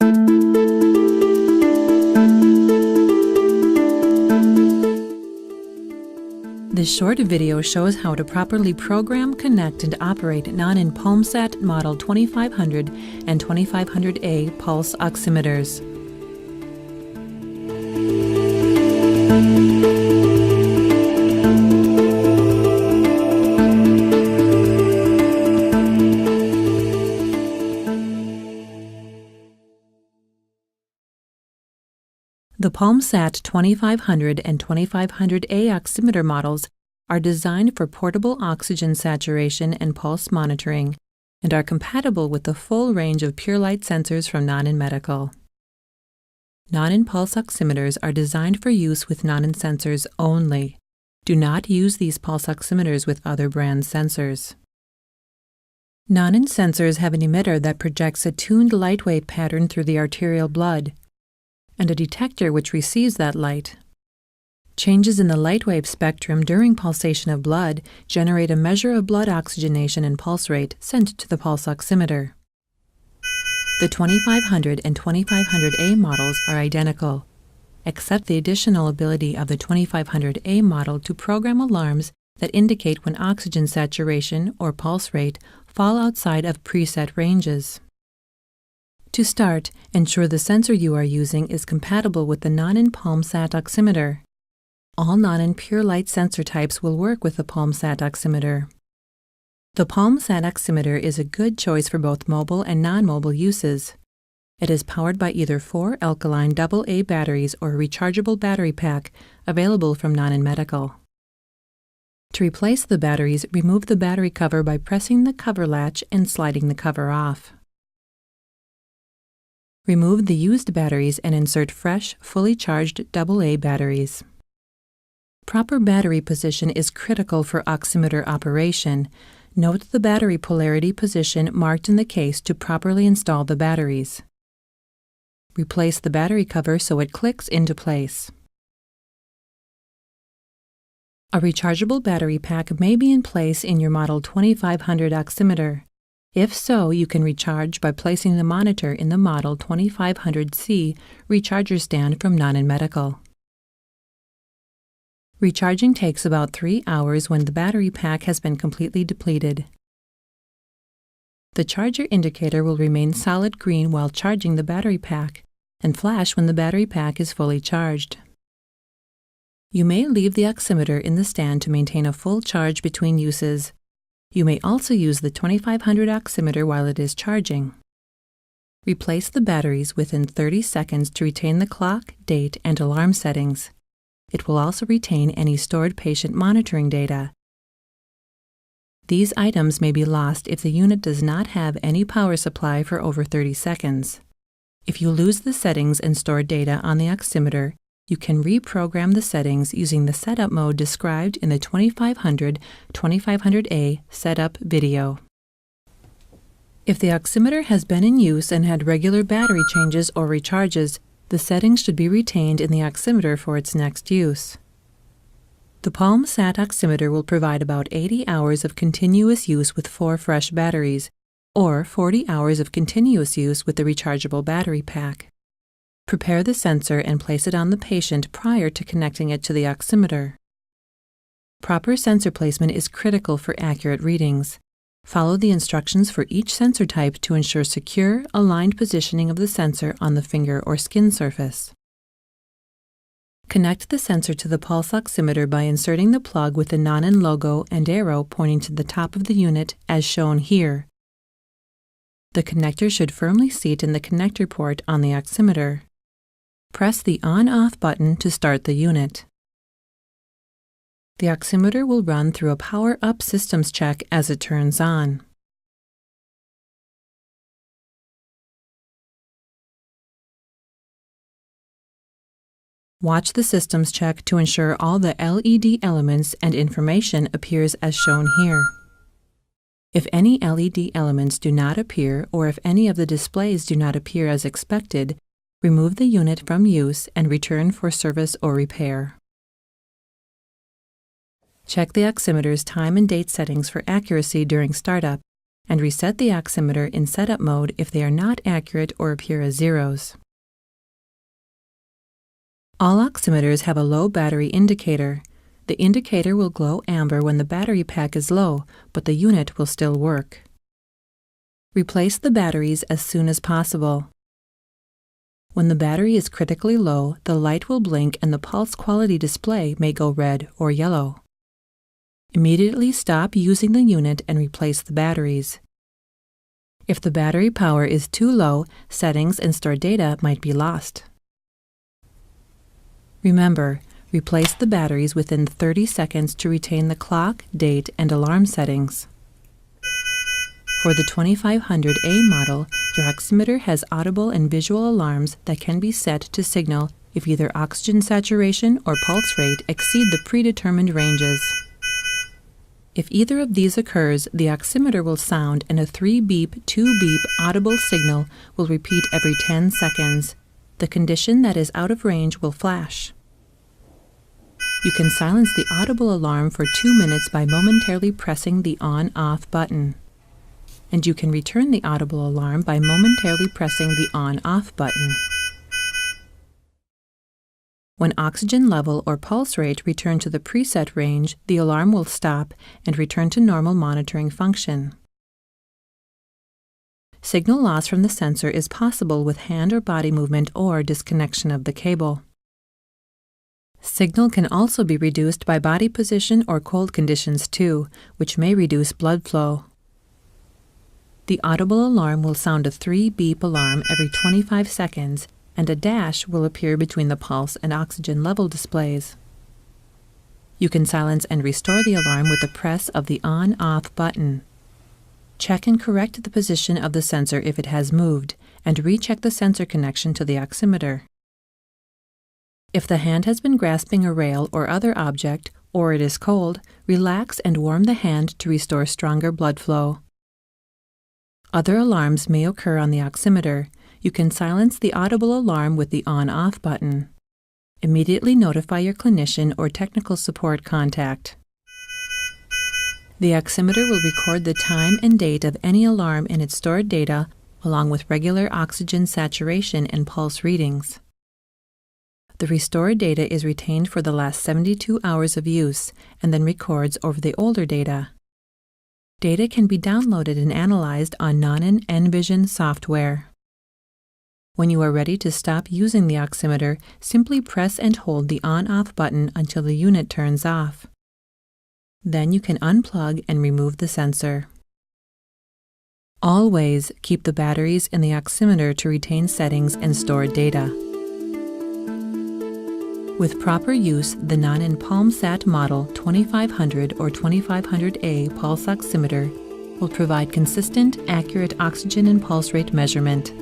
This short video shows how to properly program, connect, and operate Nonin PalmSAT Model 2500 and 2500A pulse oximeters. The PalmSAT 2500 and 2500A oximeter models are designed for portable oxygen saturation and pulse monitoring and are compatible with the full range of pure light sensors from Nonin Medical. Nonin pulse oximeters are designed for use with Nonin sensors only. Do not use these pulse oximeters with other brand sensors. Nonin sensors have an emitter that projects a tuned light wave pattern through the arterial blood, and a detector which receives that light. Changes in the light wave spectrum during pulsation of blood generate a measure of blood oxygenation and pulse rate sent to the pulse oximeter. The 2500 and 2500A models are identical, except the additional ability of the 2500A model to program alarms that indicate when oxygen saturation or pulse rate fall outside of preset ranges. To start, ensure the sensor you are using is compatible with the Nonin PalmSAT oximeter. All Nonin pure light sensor types will work with the PalmSAT oximeter. The PalmSAT oximeter is a good choice for both mobile and non-mobile uses. It is powered by either 4 alkaline AA batteries or a rechargeable battery pack available from Nonin Medical. To replace the batteries, remove the battery cover by pressing the cover latch and sliding the cover off. Remove the used batteries and insert fresh, fully charged AA batteries. Proper battery position is critical for oximeter operation. Note the battery polarity position marked in the case to properly install the batteries. Replace the battery cover so it clicks into place. A rechargeable battery pack may be in place in your Model 2500 oximeter. If so, you can recharge by placing the monitor in the Model 2500C recharger stand from Nonin Medical. Recharging takes about 3 hours when the battery pack has been completely depleted. The charger indicator will remain solid green while charging the battery pack and flash when the battery pack is fully charged. You may leave the oximeter in the stand to maintain a full charge between uses. You may also use the 2500 oximeter while it is charging. Replace the batteries within 30 seconds to retain the clock, date, and alarm settings. It will also retain any stored patient monitoring data. These items may be lost if the unit does not have any power supply for over 30 seconds. If you lose the settings and stored data on the oximeter, you can reprogram the settings using the setup mode described in the 2500-2500A setup video. If the oximeter has been in use and had regular battery changes or recharges, the settings should be retained in the oximeter for its next use. The PalmSAT oximeter will provide about 80 hours of continuous use with 4 fresh batteries, or 40 hours of continuous use with the rechargeable battery pack. Prepare the sensor and place it on the patient prior to connecting it to the oximeter. Proper sensor placement is critical for accurate readings. Follow the instructions for each sensor type to ensure secure, aligned positioning of the sensor on the finger or skin surface. Connect the sensor to the pulse oximeter by inserting the plug with the Nonin logo and arrow pointing to the top of the unit as shown here. The connector should firmly seat in the connector port on the oximeter. Press the on-off button to start the unit. The oximeter will run through a power-up systems check as it turns on. Watch the systems check to ensure all the LED elements and information appears as shown here. If any LED elements do not appear or if any of the displays do not appear as expected, remove the unit from use and return for service or repair. Check the oximeter's time and date settings for accuracy during startup and reset the oximeter in setup mode if they are not accurate or appear as zeros. All oximeters have a low battery indicator. The indicator will glow amber when the battery pack is low, but the unit will still work. Replace the batteries as soon as possible. When the battery is critically low, the light will blink and the pulse quality display may go red or yellow. Immediately stop using the unit and replace the batteries. If the battery power is too low, settings and stored data might be lost. Remember, replace the batteries within 30 seconds to retain the clock, date, and alarm settings. For the 2500A model, your oximeter has audible and visual alarms that can be set to signal if either oxygen saturation or pulse rate exceed the predetermined ranges. If either of these occurs, the oximeter will sound and a 3-beep, 2-beep audible signal will repeat every 10 seconds. The condition that is out of range will flash. You can silence the audible alarm for 2 minutes by momentarily pressing the on-off button. And you can return the audible alarm by momentarily pressing the on-off button. When oxygen level or pulse rate return to the preset range, the alarm will stop and return to normal monitoring function. Signal loss from the sensor is possible with hand or body movement or disconnection of the cable. Signal can also be reduced by body position or cold conditions too, which may reduce blood flow. The audible alarm will sound a 3-beep alarm every 25 seconds, and a dash will appear between the pulse and oxygen level displays. You can silence and restore the alarm with the press of the on-off button. Check and correct the position of the sensor if it has moved, and recheck the sensor connection to the oximeter. If the hand has been grasping a rail or other object, or it is cold, relax and warm the hand to restore stronger blood flow. Other alarms may occur on the oximeter. You can silence the audible alarm with the on-off button. Immediately notify your clinician or technical support contact. The oximeter will record the time and date of any alarm in its stored data, along with regular oxygen saturation and pulse readings. The restored data is retained for the last 72 hours of use and then records over the older data. Data can be downloaded and analyzed on Nonin Envision software. When you are ready to stop using the oximeter, simply press and hold the on-off button until the unit turns off. Then you can unplug and remove the sensor. Always keep the batteries in the oximeter to retain settings and stored data. With proper use, the Nonin PalmSAT model 2500 or 2500A pulse oximeter will provide consistent, accurate oxygen and pulse rate measurement.